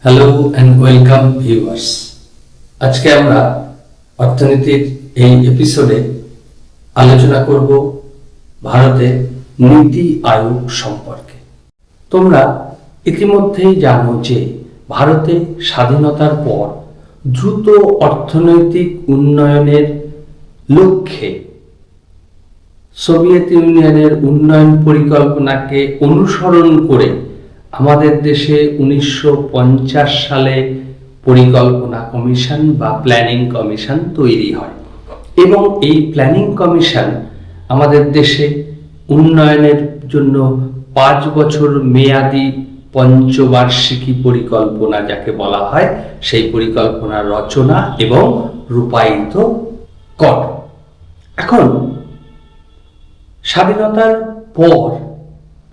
Hello and welcome viewers. আজকে আমরা অর্থনীতির এই এপিসোডে আলোচনা করব ভারতের নীতি আয়োগ সম্পর্কে। তোমরা ইতিমধ্যেই জানো যে ভারতে স্বাধীনতার পর দ্রুত অর্থনৈতিক উন্নয়নের লক্ষ্যে সোভিয়েত ইউনিয়নের উন্নয়ন পরিকল্পনাকে অনুসরণ করে আমাদের দেশে 1950 সালে পরিকল্পনা কমিশন বা প্ল্যানিং কমিশন তৈরি হয় এবং এই প্ল্যানিং কমিশন আমাদের দেশে উন্নয়নের জন্য 5 বছর মেয়াদী পঞ্চবার্ষিকী পরিকল্পনা যাকে বলা হয় সেই পরিকল্পনার রচনা এবং রূপায়িত করে। এখন স্বাধীনতার পর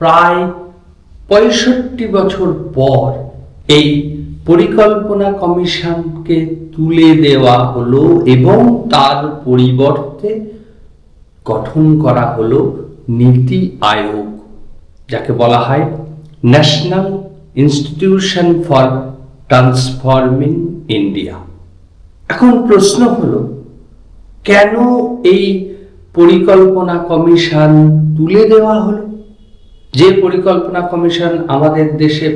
প্রায় 65 বছর পর এই পরিকল্পনা কমিশনকে তুলে দেওয়া হলো এবং তার পরিবর্তে গঠন করা হলো নীতি আয়োগ, যাকে বলা হয় national institution for transforming India. এখন প্রশ্ন হলো, কেন এই পরিকল্পনা কমিশন তুলে দেওয়া হলো? যে পরিকল্পনা কমিশন আমাদের দেশে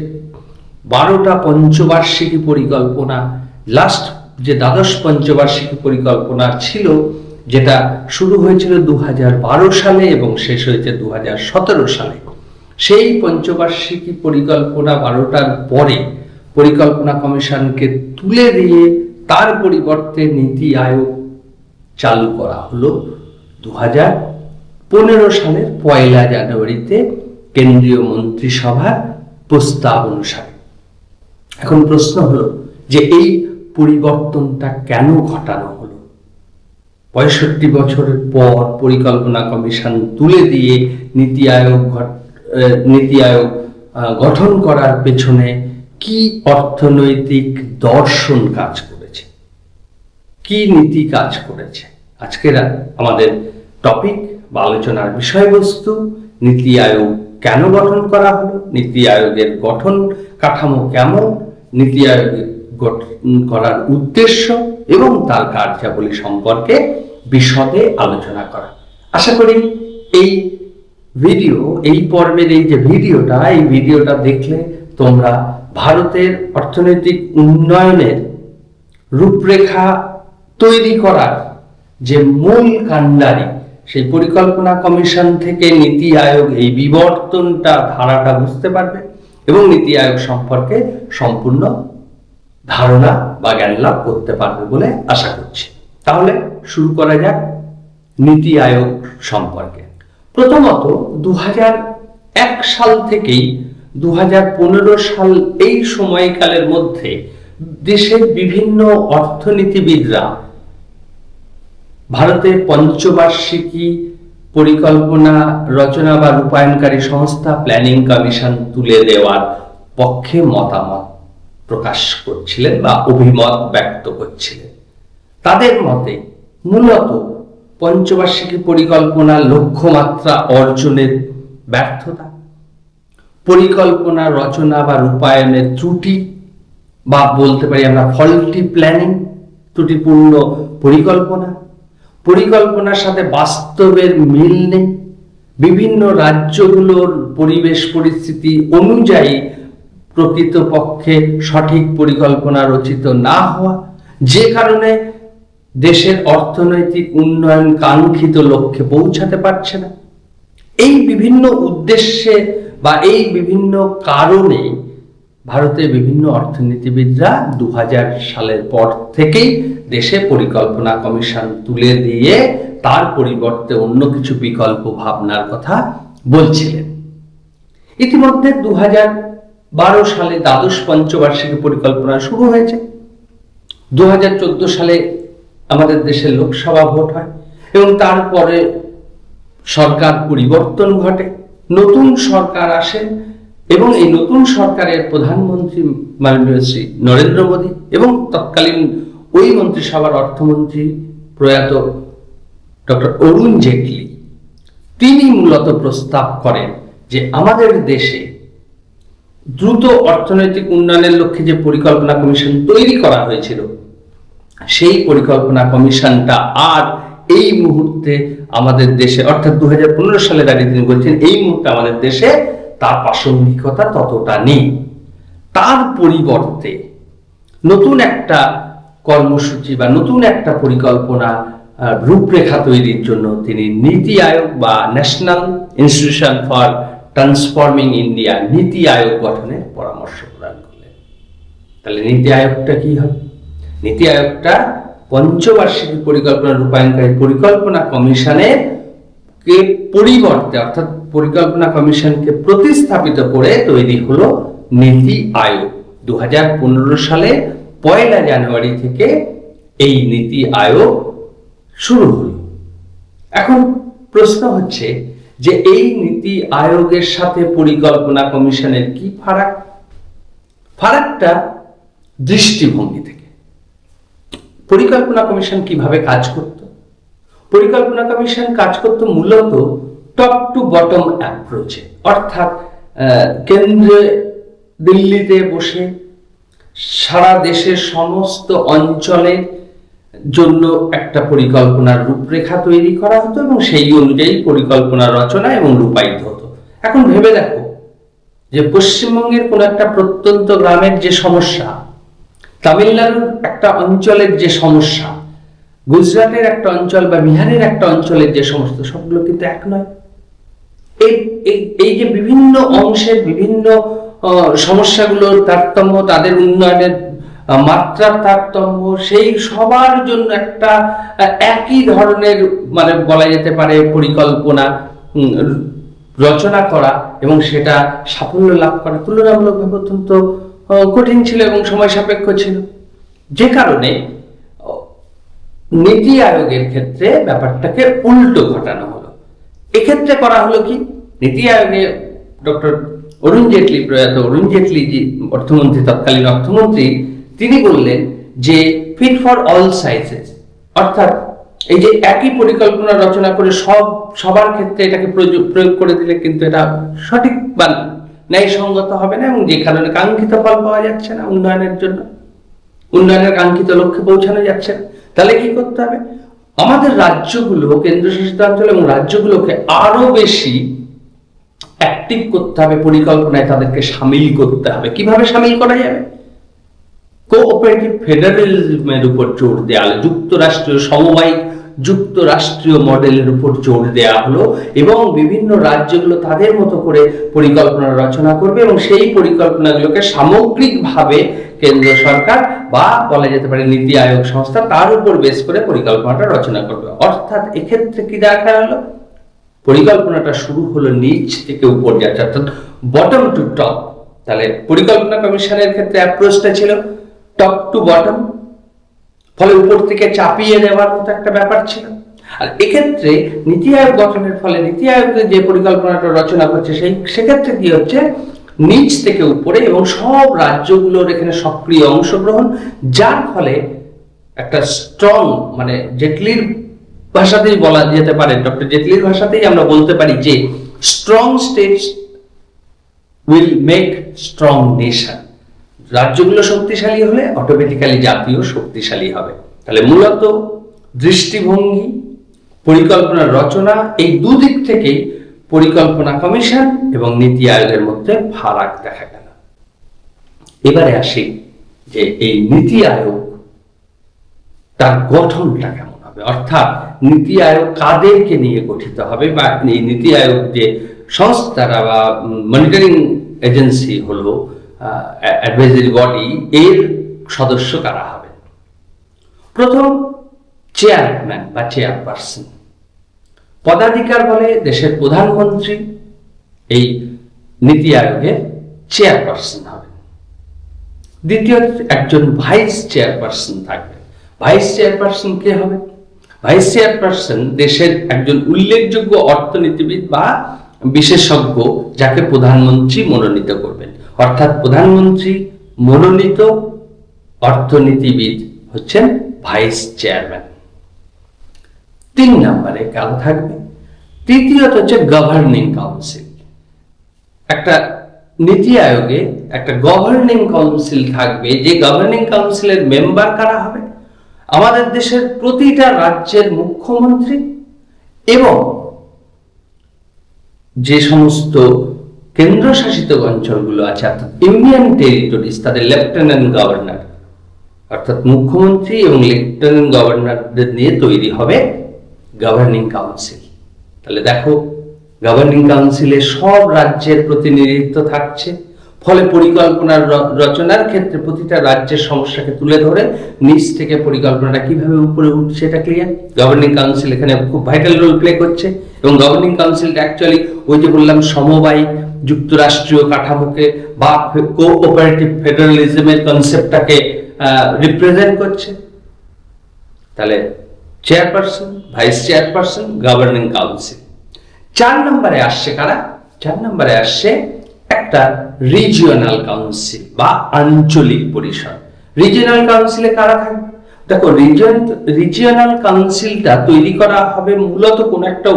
12টা পঞ্চবার্ষিকী পরিকল্পনা, লাস্ট যে দ্বাদশ পঞ্চবার্ষিকী পরিকল্পনা ছিল, যেটা শুরু হয়েছিল 2012 সালে এবং শেষ হয়েছে 2017 সালে, সেই পঞ্চবার্ষিকী পরিকল্পনা 12টার পরে পরিকল্পনা কমিশনকে তুলে দিয়ে তার পরিবর্তে নীতি আয়োগ চালু করা হলো 2015 সালের 1 জানুয়ারিতে কেন্দ্রীয় মন্ত্রিসভার প্রস্তাব অনুসারে। এখন প্রশ্ন হলো যে এই পরিবর্তনটা কেন ঘটানো হলো? 65 বছরের পর পরিকল্পনা কমিশন তুলে দিয়ে নীতি আয়োগ গঠন করার পেছনে কি অর্থনৈতিক দর্শন কাজ করেছে, কি নীতি কাজ করেছে? আজকের আমাদের টপিক বা আলোচনার বিষয়বস্তু নীতি আয়োগ কেন গঠন করা হলো, নীতি আয়োগের গঠন কাঠামো কেমন, নীতি আয়োগ গঠন করার উদ্দেশ্য এবং তার কার্যাবলী সম্পর্কে বিশদে আলোচনা করা। আশা করি এই ভিডিও, এই পর্বের এই যে ভিডিওটা দেখলে তোমরা ভারতের অর্থনৈতিক উন্নয়নের রূপরেখা তৈরি করার যে মূল কাণ্ডারি, সেই পরিকল্পনা কমিশন থেকে নীতি আয়োগ, এই বিবর্তনটা ধারাটা বুঝতে পারবে এবং নীতি আয়োগ সম্পর্কে সম্পূর্ণ ধারণা বা জ্ঞান লাভ করতে পারবে বলে আশা করছি। তাহলে শুরু করা যাক নীতি আয়োগ সম্পর্কে। প্রথমত 2001 সাল থেকেই 2015 সাল এই সময়কালের মধ্যে দেশের বিভিন্ন অর্থনীতিবিদরা ভারতের পঞ্চবার্ষিকী পরিকল্পনা রচনা বা রূপায়ণকারী সংস্থা প্ল্যানিং কমিশন তুলে দেওয়ার পক্ষে মতামত প্রকাশ করছিলেন বা অভিমত ব্যক্ত করছিলেন। তাদের মতে মূলত পঞ্চবার্ষিকী পরিকল্পনার লক্ষ্যমাত্রা অর্জনের ব্যর্থতা, পরিকল্পনা রচনা বা রূপায়ণের ত্রুটি বা বলতে পারি আমরা ফল্টি প্ল্যানিং, ত্রুটিপূর্ণ পরিকল্পনার সাথে বাস্তবের মিল নেই, বিভিন্ন রাজ্যগুলোর পরিবেশ পরিস্থিতি অনুযায়ী প্রকৃতপক্ষে সঠিক পরিকল্পনা রচিত না হওয়া, যে কারণে দেশের অর্থনৈতিক উন্নয়ন কাঙ্ক্ষিত লক্ষ্যে পৌঁছাতে পারছে না। এই বিভিন্ন উদ্দেশ্যে বা এই বিভিন্ন কারণে ভারতের বিভিন্ন অর্থনীতিবিদরা 2000 সালের পর থেকেই দেশে পরিকল্পনা কমিশন তুলে দিয়ে তার পরিবর্তে অন্য কিছু বিকল্প ভাবনার কথা বলছিলেন। ইতিমধ্যে 2012 সালে দ্বাদশ পঞ্চবার্ষিকী পরিকল্পনা শুরু হয়েছে। 2014 সালে আমাদের দেশের লোকসভা ভোট হয় এবং তারপরে সরকার পরিবর্তন ঘটে, নতুন সরকার আসেন এবং এই নতুন সরকারের প্রধানমন্ত্রী মাননীয় শ্রী নরেন্দ্র মোদী এবং তৎকালীন ওই মন্ত্রিসভার অর্থমন্ত্রী প্রয়াত ডক্টর অরুণ জেটলি, তিনি মূলত প্রস্তাব করেন যে আমাদের দেশে দ্রুত অর্থনৈতিক উন্নয়নের লক্ষ্যে যে পরিকল্পনা কমিশন তৈরি করা হয়েছিল, সেই পরিকল্পনা কমিশনটা আর এই মুহূর্তে আমাদের দেশে, অর্থাৎ 2015 সালে দাঁড়িয়ে তিনি বলছেন এই মুহূর্তে আমাদের দেশে তার প্রাসঙ্গিকতা ততটা নেই। তার পরিবর্তে নতুন একটা কর্মসূচি বা নতুন একটা পরিকল্পনা রূপরেখা তৈরির জন্য তিনি নীতি আয়োগ বা national institution for transforming India, নীতি আয়োগ গঠনের পরামর্শ প্রদান করলেন। তাহলে নীতি আয়োগটা কি হবে? নীতি আয়োগটা পঞ্চবার্ষিকী পরিকল্পনা রূপায়ণকারী পরিকল্পনা কমিশনের কে পরিবর্তে, অর্থাৎ পরিকল্পনা কমিশনকে প্রতিস্থাপিত করে তৈরি হলো নীতি আয়োগ। 2015 সালে 1 জানুয়ারি থেকে এই নীতি আয়োগ শুরু হলো। এখন প্রশ্ন হচ্ছে যে এই নীতি আয়োগের সাথে পরিকল্পনা কমিশনের কি ফারাক? ফারাকটা দৃষ্টিভঙ্গি থেকে। পরিকল্পনা কমিশন কিভাবে কাজ করত? পরিকল্পনা কমিশন কাজ করত মূলত টপ টু বটম অ্যাপ্রোচে, অর্থাৎ কেন্দ্রে দিল্লিতে বসে সারা দেশের সমস্ত অঞ্চলের জন্য একটা পরিকল্পনার রূপরেখা তৈরি করা হতো এবং সেই অনুযায়ী পরিকল্পনা রচনা এবং রূপায়িত হতো। এখন ভেবে দেখো যে পশ্চিমবঙ্গের কোন একটা প্রত্যন্ত গ্রামের যে সমস্যা, তামিলনাড়ুর একটা অঞ্চলের যে সমস্যা, গুজরাটের একটা অঞ্চল বা বিহারের একটা অঞ্চলের যে সমস্যা, সবগুলো কিন্তু এক নয়। এই যে বিভিন্ন অংশের বিভিন্ন সমস্যাগুলোর তারতম্য, তাদের উন্নয়নের মাত্রার তারতম্য, সেই সবার জন্য একটা একই ধরনের মানে বলা যেতে পারে পরিকল্পনা রচনা করা এবং সেটা সাফল্য লাভ করা তুলনামূলকভাবে অত্যন্ত কঠিন ছিল এবং সময় সাপেক্ষ ছিল। যে কারণে নীতি আয়োগের ক্ষেত্রে ব্যাপারটাকে উল্টো ঘটানো হলো। এক্ষেত্রে করা হলো কি, নীতি আয়োগে ডক্টর অরুণ জেটলি, প্রয়াত অরুণ জেটলি জি অর্থমন্ত্রী, তৎকালীন অর্থমন্ত্রী, তিনি বললেন যে ফিট ফর অল সাইজেস, অর্থাৎ এই যে একই পরিকল্পনা রচনা করে সবার ক্ষেত্রে এটাকে প্রয়োগ করে দিলে কিন্তু এটা সঠিক বা ন্যায়সঙ্গত হবে না এবং যে কারণে কাঙ্ক্ষিত ফল পাওয়া যাচ্ছে না, উন্নয়নের জন্য উন্নয়নের কাঙ্ক্ষিত লক্ষ্যে পৌঁছানো যাচ্ছে না। তাহলে কি করতে হবে? আমাদের রাজ্যগুলো, কেন্দ্রশাসিত অঞ্চল এবং রাজ্যগুলোকে আরো বেশি অ্যাক্টিভ করতে হবে, পরিকল্পনায় তাদেরকে সামিল করতে হবে। কিভাবে সামিল করা যাবে? কোঅপারেটিভ ফেডারেলিজমের উপর জোর দেওয়া হলো, যুক্তরাষ্ট্রীয় সমবায়িক যুক্তরাষ্ট্রীয় মডেলের উপর জোর দেওয়া হলো এবং বিভিন্ন রাজ্যগুলো তাদের মতো করে পরিকল্পনা রচনা করবে এবং সেই পরিকল্পনাগুলোকে সামগ্রিকভাবে কেন্দ্র সরকার বা বলা যেতে পারে নীতি আয়োগ সংস্থা তার উপর বেস করে পরিকল্পনাটা রচনা করবে। অর্থাৎ এক্ষেত্রে কি দেখা গেল? পরিকল্পনাটা শুরু হলো নিচ থেকে উপর যাচ্ছে, অর্থাৎ বটম টু টপ। তাহলে পরিকল্পনা কমিশনের ক্ষেত্রে অ্যাপ্রোচটা ছিল টপ টু বটম, ফলে উপর থেকে চাপিয়ে দেওয়ার মতো একটা ব্যাপার ছিল। আর এক্ষেত্রে নীতি আয়োগ গঠনের ফলে নীতি আয়োগ যে পরিকল্পনাটা রচনা করছে সেক্ষেত্রে কি হচ্ছে, নিচ থেকে উপরে এবং সব রাজ্যগুলোর এখানে সক্রিয় অংশগ্রহণ, যার ফলে একটা স্ট্রং, মানে জেটলির ভাষাতেই বলা যেতে পারে, ডক্টর জেটলির ভাষাতেই আমরা বলতে পারি যে strong states will make strong nation. রাজ্যগুলো শক্তিশালী হলে অটোমেটিক্যালি জাতীয় শক্তিশালী হবে। তাহলে মূলত দৃষ্টিভঙ্গি, পরিকল্পনা রচনা, এই দুদিক থেকেই পরিকল্পনা কমিশন এবং নীতি আয়োগের মধ্যে ফারাক দেখা গেল। এবারে আসি যে এই নীতি আয়োগ তার গঠনটা কেমন হবে, অর্থাৎ নীতি আয়োগ কাদেরকে নিয়ে গঠিত হবে বা এই নীতি আয়োগ যে সংস্থারা বা মনিটরিং এজেন্সি হলো অ্যাডভাইজারি বডি, এর সদস্য কারা হবে? প্রথম চেয়ারম্যান বা চেয়ারপারসন, পদাধিকার বলে দেশের প্রধানমন্ত্রী এই নীতি আয়োগের চেয়ারপারসন হবেন। দ্বিতীয় একজন ভাইস চেয়ারপারসন থাকবে। ভাইস চেয়ারপারসন কে হবে? ভাইস চেয়ারপারসন দেশের একজন উল্লেখযোগ্য অর্থনীতিবিদ বা বিশেষজ্ঞ, যাকে প্রধানমন্ত্রী মনোনীত করবেন। অর্থাৎ প্রধানমন্ত্রী মনোনীত অর্থনীতিবিদ হচ্ছেন ভাইস চেয়ারম্যান। 3 নম্বরে কারা থাকবে? তৃতীয়ত হচ্ছে গভর্নিং কাউন্সিল, একটা নীতি আয়োগে একটা গভর্নিং কাউন্সিল থাকবে, যে গভর্নিং কাউন্সিলের মেম্বার কারা হবে? আমাদের দেশের প্রতিটা রাজ্যের মুখ্যমন্ত্রী এবং যে সমস্ত কেন্দ্রশাসিত অঞ্চলগুলো আছে অর্থাৎ ইউনিয়ন টেরিটরিজ, তাদের লেফটেন্যান্ট গভর্নর অর্থাৎ মুখ্যমন্ত্রী এবং লেফটেন্যান্ট গভর্নরদের নিয়ে তৈরি হবে গভর্নিং কাউন্সিল। তাহলে দেখো, গভর্নিং কাউন্সিলে সব রাজ্যের প্রতিনিধিত্ব থাকছে, ফলে পরিকল্পনার রচনার ক্ষেত্রে প্রতিটা রাজ্যের সমস্যাকে তুলে ধরে নিচ থেকে পরিকল্পনাটা কিভাবে উপরে উঠছে এটা ক্লিয়ার। গভর্নিং কাউন্সিল এখানে খুব ভাইটাল রোল প্লে করছে এবং গভর্নিং কাউন্সিলটা অ্যাকচুয়ালি ওই যে বললাম সমবায় যুক্তরাষ্ট্রীয় কাঠামোকে বা কোঅপারেটিভ ফেডারালিজমের কনসেপ্টটাকে রিপ্রেজেন্ট করছে। তাহলে chairperson, vice chairperson, governing council. 4 নম্বরে আসছে কারা? 4 নম্বরে আসছে একটা রিজিওনাল কাউন্সিল বা আঞ্চলিক পরিষদ। রিজিওনাল কাউন্সিলে কারা থাকবে? দেখো, রিজিওনাল কাউন্সিলটা তৈরি করা হবে মূলত কোন একটা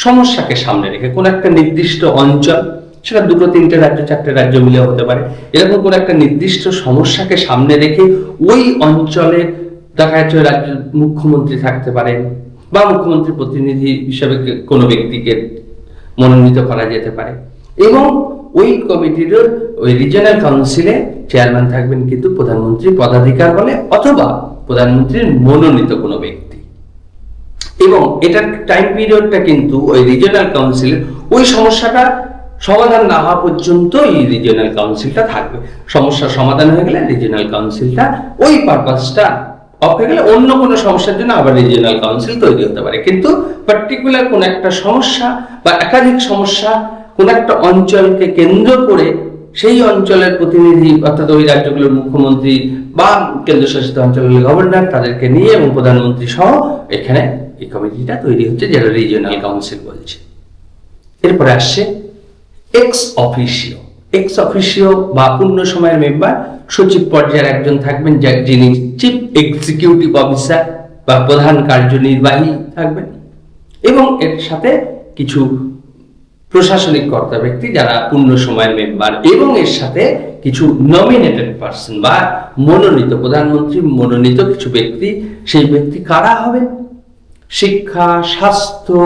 সমস্যাকে সামনে রেখে, কোন একটা নির্দিষ্ট অঞ্চল, সেটা 2-3টে রাজ্য 4টে রাজ্য মিলে হতে পারে, এরকম কোন একটা নির্দিষ্ট সমস্যাকে সামনে রেখে ওই অঞ্চলে দেখা যাচ্ছে রাজ্যের মুখ্যমন্ত্রী থাকতে পারেন বা মুখ্যমন্ত্রী প্রতিনিধি হিসেবে কোনো ব্যক্তিকে মনোনীত করা যেতে পারে এবং ওই কমিটির ওই রিজিওনাল কাউন্সিলে চেয়ারম্যান থাকবেন কিন্তু প্রধানমন্ত্রী পদাধিকার বলে অথবা প্রধানমন্ত্রীর মনোনীত কোনো ব্যক্তি। এবং এটার টাইম পিরিয়ডটা কিন্তু ওই রিজিওনাল কাউন্সিলের ওই সমস্যাটা সমাধান না হওয়া পর্যন্ত এই রিজিওনাল কাউন্সিলটা থাকবে। সমস্যার সমাধান হয়ে গেলে রিজিওনাল কাউন্সিলটা ওই পারপাসটা অফ হয়ে গেলে অন্য কোনো সমস্যার জন্য আবার রিজিওনাল কাউন্সিল তৈরি হতে পারে। কিন্তু পার্টিকুলার কোন একটা সমস্যা বা একাধিক সমস্যা কোন একটা অঞ্চলকে কেন্দ্র করে সেই অঞ্চলের প্রতিনিধি অর্থাৎ ওই রাজ্যগুলোর মুখ্যমন্ত্রী বা কেন্দ্রশাসিত অঞ্চলের গভর্নর তাদেরকে নিয়ে এবং প্রধানমন্ত্রী সহ এখানে এই কমিটিটা তৈরি হচ্ছে, যেটা রিজিওনাল কাউন্সিল বলছে। এরপরে আসছে এক্স অফিসিও। এক্স অফিসিও বা পূর্ণ সময়ের মেম্বার, সচিব পর্যায়ের একজন থাকবেন যিনি চিফ এক্সিকিউটিভ অফিসার বা প্রধান কার্যনির্বাহী থাকবেন এবং এর সাথে কিছু প্রশাসনিক কর্তা ব্যক্তি যারা পূর্ণ সময়ের মেম্বার এবং এর সাথে কিছু নমিনেটেড পার্সন বা মনোনীত, প্রধানমন্ত্রী মনোনীত কিছু ব্যক্তি। সেই ব্যক্তি কারা হবেন? শিক্ষা, স্বাস্থ্য,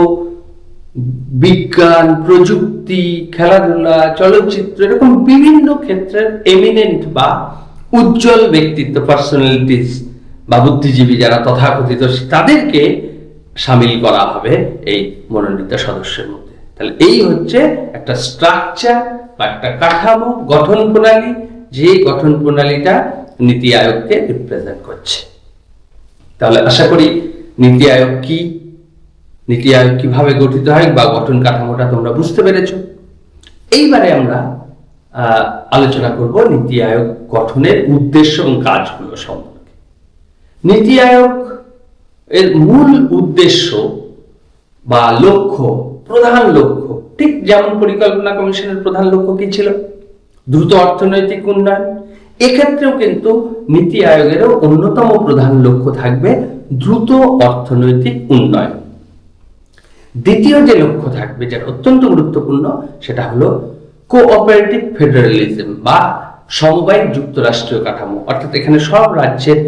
বিজ্ঞান, প্রযুক্তি, খেলাধুলা, চলচ্চিত্র, এরকম বিভিন্ন ক্ষেত্রের এমিনেন্ট বা উজ্জ্বল ব্যক্তিত্ব, পার্সোনালিটিস বা বুদ্ধিজীবী যারা তথাকথিত, তাদেরকে সামিল করা হবে এই মনোনীত সদস্যের মধ্যে। তাহলে এই হচ্ছে একটা স্ট্রাকচার বা একটা কাঠামো, গঠন প্রণালী, যে গঠন প্রণালীটা নীতি আয়োগকে রিপ্রেজেন্ট করছে। তাহলে আশা করি নীতি আয়োগ কি, নীতি আয়োগ কিভাবে গঠিত হয় বা গঠন কাঠামোটা তোমরা বুঝতে পেরেছো। এইবারে আমরা আলোচনা করব নীতি আয়োগ গঠনের উদ্দেশ্য এবং কাজগুলো সম্পর্কে। নীতি আয়োগ এর মূল উদ্দেশ্য বা লক্ষ্য, প্রধান লক্ষ্য, ঠিক যেমন পরিকল্পনা কমিশনের প্রধান লক্ষ্য কি ছিল? দ্রুত অর্থনৈতিক উন্নয়ন। এক্ষেত্রেও কিন্তু নীতি আয়োগেরও অন্যতম প্রধান লক্ষ্য থাকবে দ্রুত অর্থনৈতিক উন্নয়ন। দ্বিতীয় যে লক্ষ্য থাকবে, যেটা অত্যন্ত গুরুত্বপূর্ণ, সেটা হলো কোঅপারেটিভ ফেডারালিজম বা সমবায় যুক্তরাষ্ট্রীয় কাঠামো। অর্থাৎ এখানে সব রাজ্যের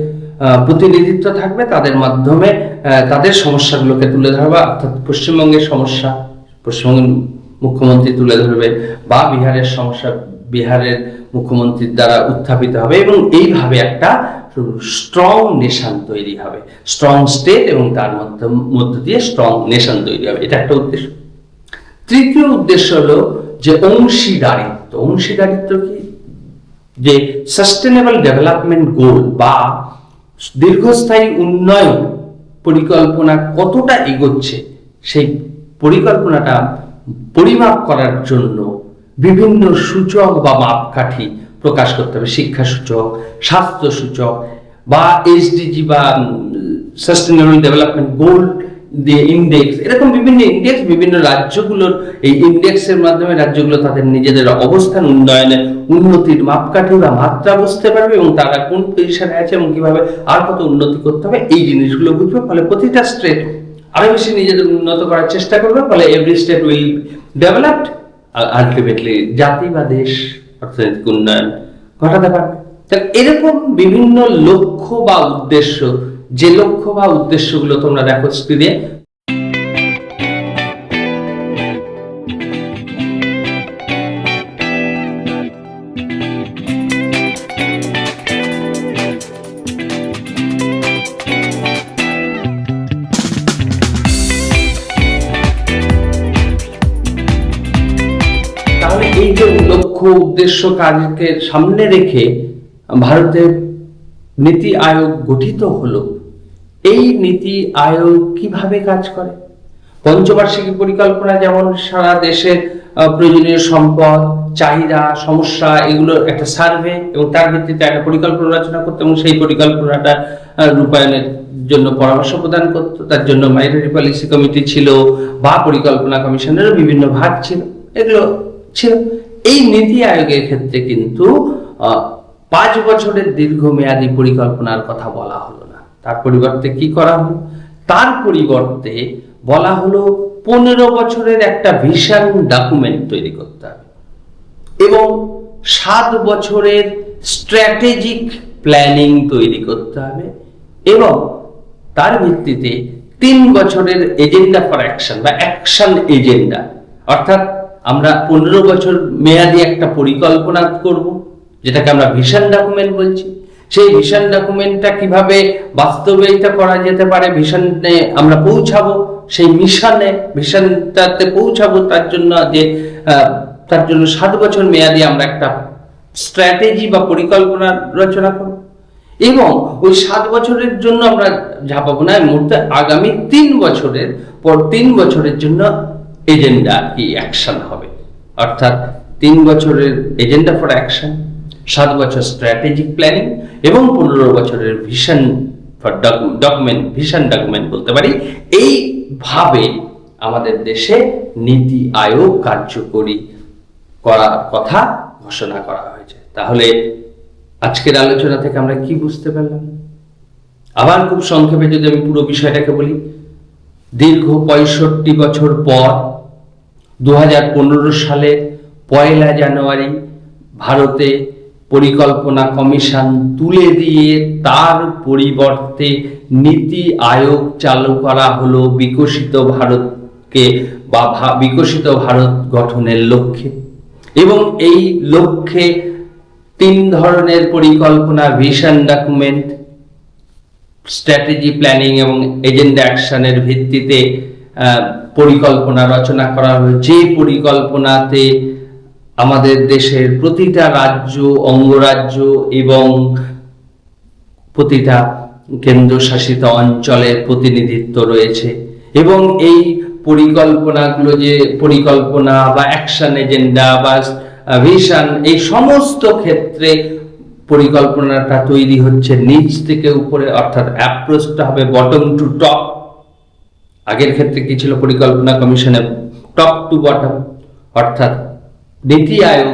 প্রতিনিধিত্ব থাকবে, তাদের মাধ্যমে তাদের সমস্যাগুলোকে তুলে ধরবা। অর্থাৎ পশ্চিমবঙ্গের সমস্যা পশ্চিমবঙ্গের মুখ্যমন্ত্রী তুলে ধরবে বা বিহারের সমস্যা বিহারের মুখ্যমন্ত্রীর দ্বারা উত্থাপিত হবে এবং এইভাবে একটা স্ট্রং নেশন তৈরি হবে, স্ট্রং স্টেট এবং তার মধ্য দিয়ে স্ট্রং নেশন তৈরি হবে। এটা একটা উদ্দেশ্য। তৃতীয় উদ্দেশ্য হলো যে অংশীদারিত্ব। অংশীদারিত্ব কি? যে সাস্টেনেবল ডেভেলপমেন্ট গোল বা দীর্ঘস্থায়ী উন্নয়ন পরিকল্পনা কতটা এগোচ্ছে সেই পরিকল্পনাটা পরিমাপ করার জন্য বিভিন্ন সূচক বা মাপকাঠি প্রকাশ করতে হবে। শিক্ষা সূচক, স্বাস্থ্য সূচক বা এসডিজি বা সাস্টেনেবল ডেভেলপমেন্ট গোল দিয়ে ইন্ডেক্স, এরকম বিভিন্ন ইন্ডেক্স, বিভিন্ন রাজ্যগুলোর এই ইন্ডেক্সের মাধ্যমে রাজ্যগুলো তাদের নিজেদের অবস্থান, উন্নয়নের উন্নতির মাপকাঠি বা মাত্রা বুঝতে পারবে এবং তারা কোন পজিশনে আছে এবং কিভাবে আর কত উন্নতি করতে হবে এই জিনিসগুলো বুঝবে। ফলে প্রতিটা স্টেট আরো বেশি নিজেদের উন্নত করার চেষ্টা করবে, ফলে every state will developed ultimately জাতি বা দেশ অর্থনৈতিক উন্নয়ন ঘটাতে পারবে। তাহলে এরকম বিভিন্ন লক্ষ্য বা উদ্দেশ্য, যে লক্ষ্য বা উদ্দেশ্যগুলো তোমরা দেখো স্ক্রিনে, এই যে লক্ষ্য উদ্দেশ্য কাজকে সামনে রেখে ভারতের নীতি আয়োগ গঠিত হলো। এই নীতি আয়োগ কিভাবে কাজ করে? পঞ্চবার্ষিকী পরিকল্পনা যেমন সারা দেশের প্রয়োজনীয় সম্পদ, চাহিদা, সমস্যা এগুলোর একটা সার্ভে এবং তার ভিত্তিতে একটা পরিকল্পনা রচনা করতো এবং সেই পরিকল্পনাটা রূপায়ণের জন্য পরামর্শ প্রদান করতো। তার জন্য মাইনরিটি পলিসি কমিটি ছিল বা পরিকল্পনা কমিশনেরও বিভিন্ন ভাগ ছিল, এগুলো ছিল। এই নীতি আয়োগের ক্ষেত্রে কিন্তু 5 বছরের দীর্ঘমেয়াদী পরিকল্পনার কথা বলা হলো না। তার পরিবর্তে কি করা হলো? তার পরিবর্তে বলা হলো 15 বছরের একটা ভিশন ডকুমেন্ট তৈরি করতে হবে এবং 7 বছরের স্ট্র্যাটেজিক প্ল্যানিং তৈরি করতে হবে এবং তার ভিত্তিতে 3 বছরের এজেন্ডা ফর অ্যাকশন বা অ্যাকশন এজেন্ডা, অর্থাৎ আমরা 15 বছর মেয়াদী একটা পরিকল্পনা করব, যেটাকে আমরা ভিশন ডকুমেন্ট বলছি। সেই ভিশন ডকুমেন্টটা কিভাবে বাস্তবায়িত করা যেতে পারে, ভিশনে আমরা পৌঁছাবো, সেই ভিশনটাতে পৌঁছাবো, তার জন্য 7 বছর মেয়াদী আমরা একটা স্ট্র্যাটেজি বা পরিকল্পনা রচনা করব এবং ওই 7 বছরের জন্য আমরা ঝাঁপাবো না, এর মধ্যে আগামী 3 বছরের জন্য এজেন্ডা কি অ্যাকশন হবে, অর্থাৎ 3 বছরের এজেন্ডা ফর অ্যাকশন, 7 বছর স্ট্র্যাটেজিক প্ল্যানিং এবং 15 বছরের ভিশন ফর ভিশন ডকুমেন্ট বলতে পারি। এইভাবে আমাদের দেশে নীতি আয়োগ কার্যকরী করার কথা ঘোষণা করা হয়েছে। তাহলে আজকের আলোচনা থেকে আমরা কি বুঝতে পারলাম? আবার খুব সংক্ষেপে যদি আমি পুরো বিষয়টাকে বলি, দীর্ঘ 65 বছর পর 2015 সালে 1 জানুয়ারি ভারতে পরিকল্পনা কমিশন তুলে দিয়ে তার পরিবর্তে নীতি আয়োগ চালু করা হলো বিকশিত ভারতকে বা বিকশিত ভারত গঠনের লক্ষ্যে। এবং এই লক্ষ্যে 3 ধরনের পরিকল্পনা, ভিশন ডকুমেন্ট, স্ট্র্যাটেজি প্ল্যানিং এবং এজেন্ডা অ্যাকশনের ভিত্তিতে পরিকল্পনা রচনা করা হয়েছে। যে পরিকল্পনাতে আমাদের দেশের প্রতিটা রাজ্য, অঙ্গরাজ্য এবং প্রতিটা কেন্দ্রশাসিত অঞ্চলের প্রতিনিধিত্ব রয়েছে এবং এই পরিকল্পনাগুলো, যে পরিকল্পনা বা অ্যাকশন এজেন্ডা বা ভিশন, এই সমস্ত ক্ষেত্রে পরিকল্পনাটা তৈরি হচ্ছে নিচ থেকে উপরে, অর্থাৎ অ্যাপ্রোচটা হবে বটম টু টপ। আগের ক্ষেত্রে কি ছিল? পরিকল্পনা কমিশনে টপ টু বটম, অর্থাৎ নীতি আয়োগ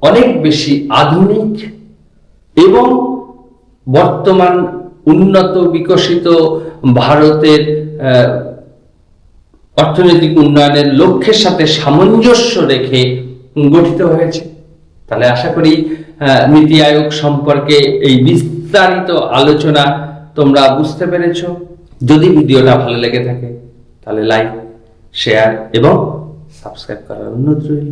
অনেক বেশি আধুনিক এবং বর্তমান উন্নত বিকশিত ভারতের অর্থনৈতিক উন্নয়নের লক্ষ্যের সাথে সামঞ্জস্য রেখে গঠিত হয়েছে। তাহলে আশা করি নীতি আয়োগ সম্পর্কে এই বিস্তারিত আলোচনা তোমরা বুঝতে পেরেছো। যদি ভিডিওটা ভালো লেগে থাকে তাহলে লাইক, শেয়ার এবং সাবস্ক্রাইব করার অনুরোধ রইল।